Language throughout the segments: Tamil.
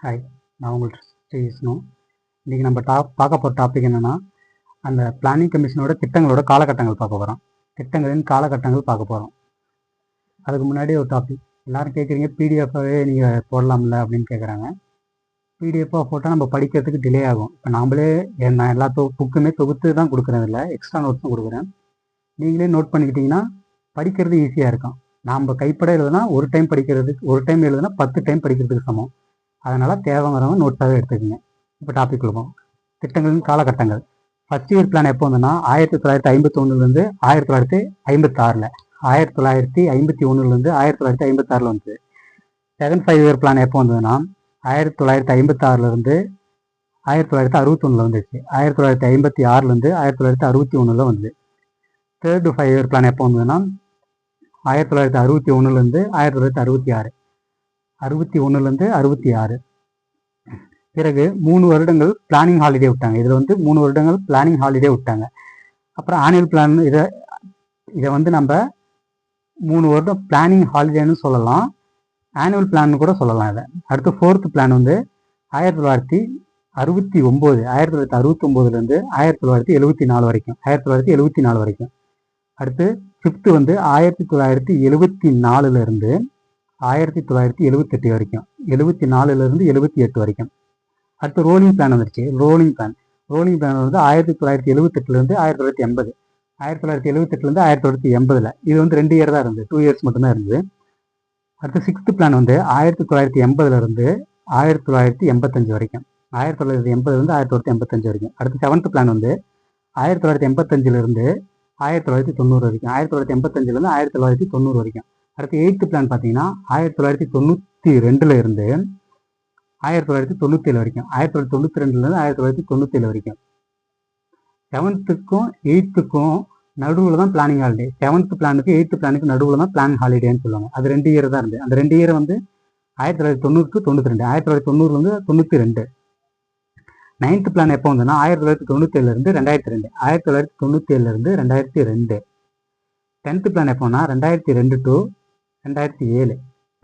ஹாய், நான் உங்கள்கிட்ட ஸ்ரீ விஷ்ணு. இன்றைக்கி நம்ம பார்க்க போகிற டாபிக் என்னென்னா, அந்த பிளானிங் கமிஷனோட திட்டங்களோட காலகட்டங்கள் பார்க்க போகிறோம். திட்டங்களின் காலகட்டங்கள் பார்க்க போகிறோம். அதுக்கு முன்னாடி ஒரு டாபிக், எல்லோரும் கேட்குறீங்க பிடிஎஃபாகவே நீங்கள் போடலாம்ல அப்படின்னு கேட்குறாங்க. பிடிஎஃபாக போட்டால் நம்ம படிக்கிறதுக்கு டிலே ஆகும். இப்போ நாம்ளே நான் எல்லா புக்குமே தொகுத்து தான் கொடுக்குறதில்ல, எக்ஸ்ட்ரா நோட்ஸும் கொடுக்குறேன். நீங்களே நோட் பண்ணிக்கிட்டிங்கன்னா படிக்கிறது ஈஸியாக இருக்கும். நாம் கைப்பட எழுதுனா ஒரு டைம் படிக்கிறதுக்கு, ஒரு டைம் எழுதுனா 10 டைம் படிக்கிறதுக்கு சமம். அதனால் தேவைங்கிறவங்க நோட்ஸாகவே எடுத்துக்கோங்க. இப்போ டாபிக் கொடுப்போம். திட்டங்களின் காலகட்டங்கள். ஃபஸ்ட் இயர் பிளான் எப்போ வந்துன்னா 1951 1956, 1951 1956 வந்து. செகண்ட் 5 இயர் பிளான் எப்போ வந்ததுன்னா 1956 1961 வந்துச்சு. 1956 1961 வந்து. தேர்டு 5 இயர் பிளான் எப்போ வந்ததுன்னா 1961 1966, 61 66. பிறகு 3 வருடங்கள் பிளானிங் ஹாலிடே விட்டாங்க. இதில் வந்து 3 வருடங்கள் பிளானிங் ஹாலிடே விட்டாங்க. அப்புறம் ஆனுவல் பிளான், இதை வந்து நம்ம 3 வருடம் பிளானிங் ஹாலிடேன்னு சொல்லலாம், ஆனுவல் பிளான் கூட சொல்லலாம் இதை. அடுத்து 4th பிளான் வந்து 1969 1969 1974 வரைக்கும், 1974 வரைக்கும். அடுத்து 5th வந்து 1974 1978 வரைக்கும், 74 78 வரைக்கும். அடுத்து ரோலிங் பிளான் வந்துருச்சு. ரோலிங் பிளான் வந்து 1978 1980, 1978 1980. இது வந்து 2 இயர் தான் இருந்தது, 2 இயர்ஸ் மட்டும்தான் இருந்தது. அடுத்து 6th பிளான் வந்து 1980 1985 வரைக்கும், 1980 1985 வரைக்கும். அடுத்து 7th பிளான் வந்து 1985 1990 வரைக்கும், 1985 1990 வரைக்கும். அடுத்து 8th பிளான் பார்த்தீங்கன்னா 1992 1997 வரைக்கும், 1992 1997 வரைக்கும். 7th-க்கும் 8th-க்கும் நடுவில் தான் பிளானிங் ஹாலிடே. 7th பிளானுக்கு 8th பிளானுக்கு நடுவில் தான் பிளான் ஹாலிடேன்னு சொல்லுவாங்க. அது 2 இயர் தான் இருந்தது. அந்த 2 இயர் வந்து 1990 92, 1990 92. 9th பிளான் எப்போ வந்ததுன்னா 1997 2002, 1997 2002. 10th பிளான் எப்போனா 2002 to 2007,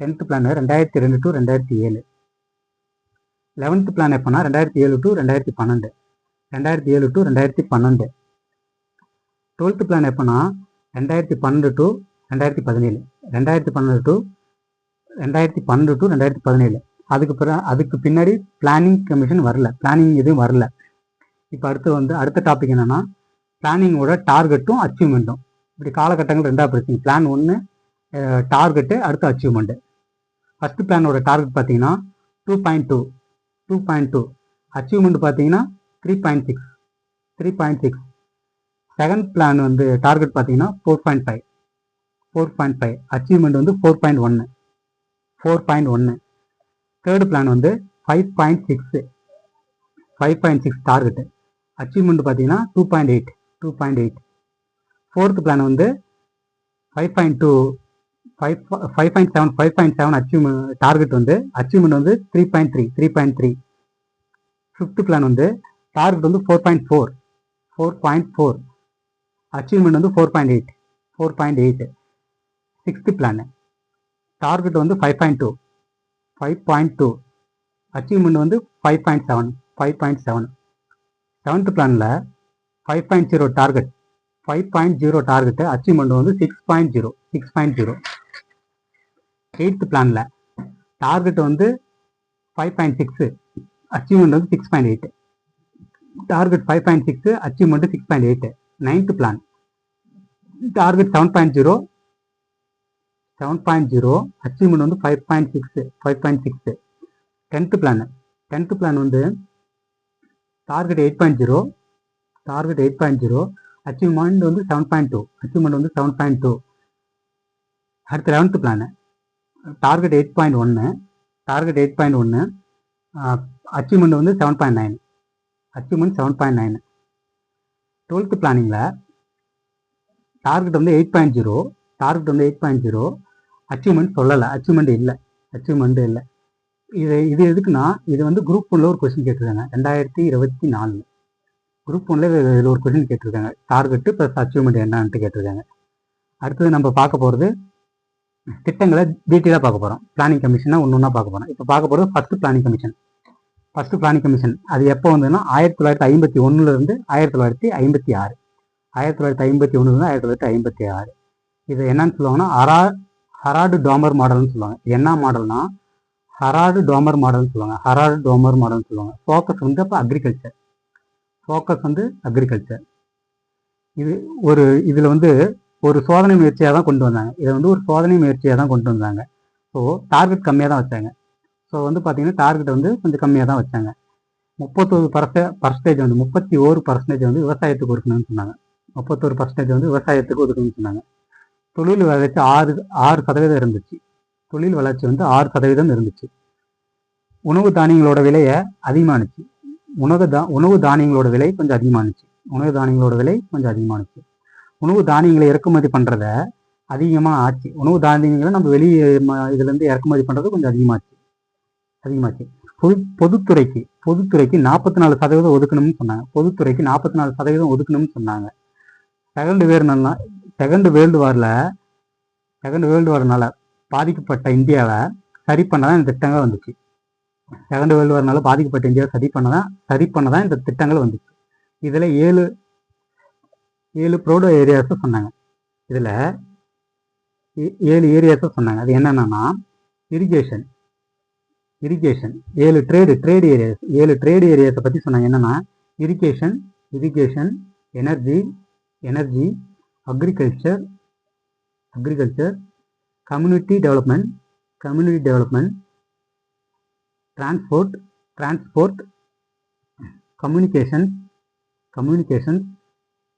10th plan 2002 to 2007. 11th plan எப்போனா 2007 to 2012, 2007 to 2012. 12th பிளான் எப்போனா 2012 to 2017, 2012 to 2017. அதுக்கு பின்னாடி பிளானிங் கமிஷன் வரல, பிளானிங் எதுவும் வரல. இப்போ அடுத்த டாபிக் என்னன்னா, பிளானிங்கோட டார்கெட்டும் அச்சீவ்மெண்ட்டும். இப்படி காலகட்டங்கள் 2ஆக பிரிச்சுங்க. பிளான் 1 டார்கெட்டு, அடுத்து அச்சீவ்மெண்ட்டு. ஃபஸ்ட்டு பிளானோட டார்கெட் பார்த்தீங்கன்னா 2.2, அச்சீவ்மெண்ட் பார்த்தீங்கன்னா 3.6. செகண்ட் பிளான் வந்து டார்கெட் பார்த்தீங்கன்னா 4.5, அச்சீவ்மெண்ட் வந்து 4.1. தேர்டு பிளான் வந்து 5.6 டார்கெட்டு, அச்சீவ்மெண்ட் பார்த்தீங்கன்னா 2.8. ஃபோர்த் பிளான் வந்து 5.2 5.7 அச்சீவ்மெண்ட், டார்கெட் வந்து அச்சீவ்மெண்ட் வந்து 3.3. ஃபிஃப்த் பிளான் வந்து டார்கெட் வந்து 4.4, அச்சீவ்மெண்ட் வந்து 4.8. சிக்ஸ்த் பிளான் டார்கெட் வந்து 5.2, அச்சீவ்மெண்ட் வந்து 5.7. செவன்த் பிளானில் 5.0 டார்கெட், 5.0 டார்கெட்டு, அச்சீவ்மெண்ட் வந்து 6.0. எயித்து பிளானில் டார்கெட் வந்து 5.6, அச்சீவ்மெண்ட் வந்து 6.8. Target 5.6, achievement 6.8. Ninth plan target 7.0, achievement வந்து 5.6. டென்த்து பிளான் வந்து டார்கெட் 8.0, அச்சீவ்மெண்ட் வந்து 7.2. அடுத்து 11th பிளான் டார்கெட் 8.1, அச்சீவ்மெண்ட் வந்து 7.9. 12th பிளானிங்கில் டார்கெட் வந்து 8.0, அச்சீவ்மெண்ட் சொல்லலை, அச்சீவ்மெண்ட் இல்லை. இது எதுக்குன்னா, இது வந்து குரூப் 1ல் ஒரு கொஸ்டின் கேட்டிருக்காங்க. 2024 குரூப் 1ல் இதில் ஒரு கொஸ்டின் கேட்டிருக்காங்க. டார்கெட்டு ப்ளஸ் அச்சீவ்மெண்ட் என்னன்ட்டு கேட்டிருக்காங்க. அடுத்தது நம்ம பார்க்க போகிறது திட்டங்களை டீட்டெயிலாக பார்க்க போகிறோம். பிளானிங் கமிஷனை ஒன்று ஒன்றா பார்க்க போகிறோம். இப்போ பார்க்க போகிறது first planning commission. First planning commission அது எப்போ வந்ததுன்னா 1951 1956. 1951 1956. இது என்னன்னு சொல்லுவாங்கன்னா ஹராடு டோமர் மாடல்னு சொல்லுவாங்க. என்ன மாடல்னா ஹராடு டோமர் மாடல்னு சொல்லுவாங்க. ஹராடு டோமர் மாடல்னு சொல்லுவாங்க. ஃபோக்கஸ் வந்து அப்போ அக்ரிகல்ச்சர். ஃபோக்கஸ் வந்து அக்ரிகல்ச்சர். இதில் வந்து ஒரு சோதனை முயற்சியாக தான் கொண்டு வந்தாங்க. இதை வந்து ஒரு சோதனை முயற்சியாக தான் கொண்டு வந்தாங்க. ஸோ டார்கெட் கம்மியாக தான் வச்சாங்க. ஸோ வந்து பார்த்தீங்கன்னா டார்கெட் வந்து கொஞ்சம் கம்மியாக தான் வச்சாங்க. 31% வந்து 31% வந்து விவசாயத்துக்கு ஒதுக்கணும்னு சொன்னாங்க. 31% வந்து விவசாயத்துக்கு ஒதுக்கணும்னு சொன்னாங்க. தொழில் வளர்ச்சி 6% இருந்துச்சு. தொழில் வளர்ச்சி வந்து 6% இருந்துச்சு. உணவு தானியங்களோட விலையை அதிகமானுச்சு. உணவு தானியங்களோட விலை கொஞ்சம் அதிகமானுச்சு. உணவு தானியங்களை இறக்குமதி பண்ணுறத அதிகமாக ஆச்சு. உணவு தானியங்களை நம்ம வெளியே இதுலேருந்து இறக்குமதி பண்ணுறது கொஞ்சம் அதிகமாச்சு. பொதுத்துறைக்கு 44% ஒதுக்கணும்னு சொன்னாங்க. பொதுத்துறைக்கு 44% ஒதுக்கணும்னு சொன்னாங்க. செகண்ட் வேர்ல்டு வார்னால பாதிக்கப்பட்ட இந்தியாவை சரி பண்ணதான் இந்த திட்டங்கள் வந்துச்சு. செகண்ட் வேர்ல்டு வார்னால பாதிக்கப்பட்ட இந்தியாவை சரி பண்ணதான் இந்த திட்டங்கள் வந்துச்சு. இதில் 7 ப்ரோடோ ஏரியாஸை சொன்னாங்க. இதில் 7 ஏரியாஸை சொன்னாங்க. அது என்னென்னா இரிகேஷன் 7 ட்ரேட் ஏரியாஸை பற்றி சொன்னாங்க. என்னென்னா irrigation, energy, agriculture, community development, transport, communication,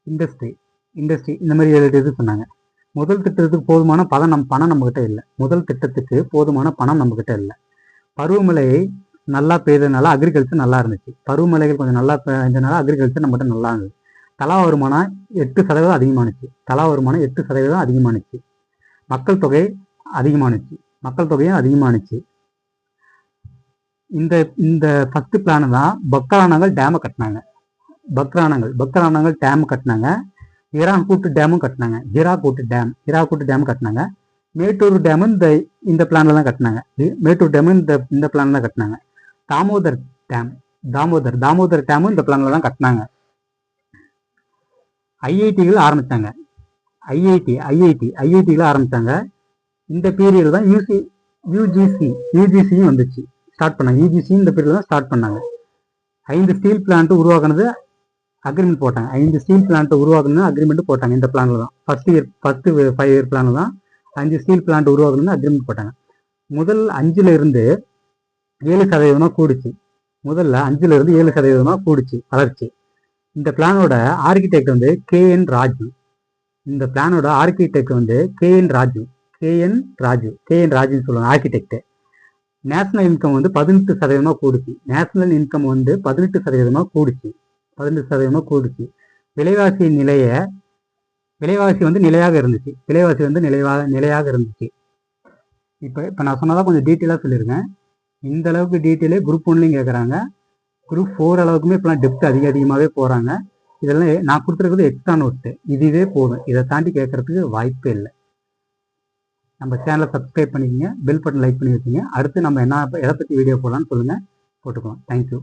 industry இந்த மாதிரி 7 இது சொன்னாங்க. முதல் திட்டத்துக்கு போதுமான பணம் நம்மகிட்ட இல்லை. பருவமழை நல்லா பெய்ததுனால அக்ரிகல்ச்சர் நல்லா இருந்துச்சு. பருவமழைகள் கொஞ்சம் நல்லா பெய்ததுனால அக்ரிகல்ச்சர் நம்மகிட்ட நல்லா இருந்தது. தலா வருமானம் 8% அதிகமானுச்சு. மக்கள் தொகையும் அதிகமானுச்சு. இந்த ஃபர்ஸ்ட் பிளான் தான் பக்ரானங்கள் டேம் கட்டினாங்க. ஹீராக்கூட்டு டேமும் கட்டினாங்க. மேட்டூர் டேமும் இந்த பிளான்ல தான் கட்டினாங்க. இந்த பிளான்ல தான் கட்டினாங்க. தாமோதர் டேமும் இந்த பிளான்ல தான் கட்டினாங்க. ஐஐடிகள் ஆரம்பிச்சாங்க. இந்த பீரியட் தான் யூஜிசியும் வந்துச்சு. ஸ்டார்ட் பண்ணாங்க. யூஜிசியும் இந்த பீரியட் தான் ஸ்டார்ட் பண்ணாங்க. 5 ஸ்டீல் பிளான்ட் உருவாக்குனது அக்ரிமெண்ட் போட்டாங்க. 5 ஸ்டீல் பிளான்ட் உருவாக்கணும்னு அக்ரிமெண்ட் போட்டாங்க. இந்த பிளான்ல தான் ஃபர்ஸ்ட் 5 இயர் பிளான்ல தான் 5 ஸ்டீல் பிளான்ட் உருவாக்கணும்னு அக்ரிமெண்ட் போட்டாங்க. முதல் 5ல இருந்து 7% கூடுச்சு. வளர்ச்சி. இந்த பிளானோட ஆர்கிடெக்ட் வந்து KN ராஜு. சொல்லுவாங்க ஆர்கிடெக்ட். நேஷனல் இன்கம் வந்து 18% கூடுச்சு. 18% கூடுச்சு. விலைவாசி வந்து நிலையாக இருந்துச்சு. இப்போ நான் சொன்னதான் கொஞ்சம் டீட்டெயிலாக சொல்லியிருக்கேன். இந்த அளவுக்கு டீட்டெயிலே குரூப் 1லையும் கேட்குறாங்க. குரூப் 4 அளவுக்குமே இப்போலாம் டெப்த் அதிகமாகவே போகிறாங்க. இதெல்லாம் நான் கொடுத்துருக்குறது எக்ஸ்ட்ரா நோட்டு. இதுவே போதும். இதை தாண்டி கேட்கறதுக்கு வாய்ப்பே இல்லை. நம்ம சேனலை சப்ஸ்கிரைப் பண்ணிக்கோங்க. பெல் பட்டன் லைக் பண்ணி வச்சுங்க. அடுத்து நம்ம எதை பற்றி வீடியோ போடலாம்னு சொல்லுங்கள், போட்டுக்கலாம். தேங்க்யூ.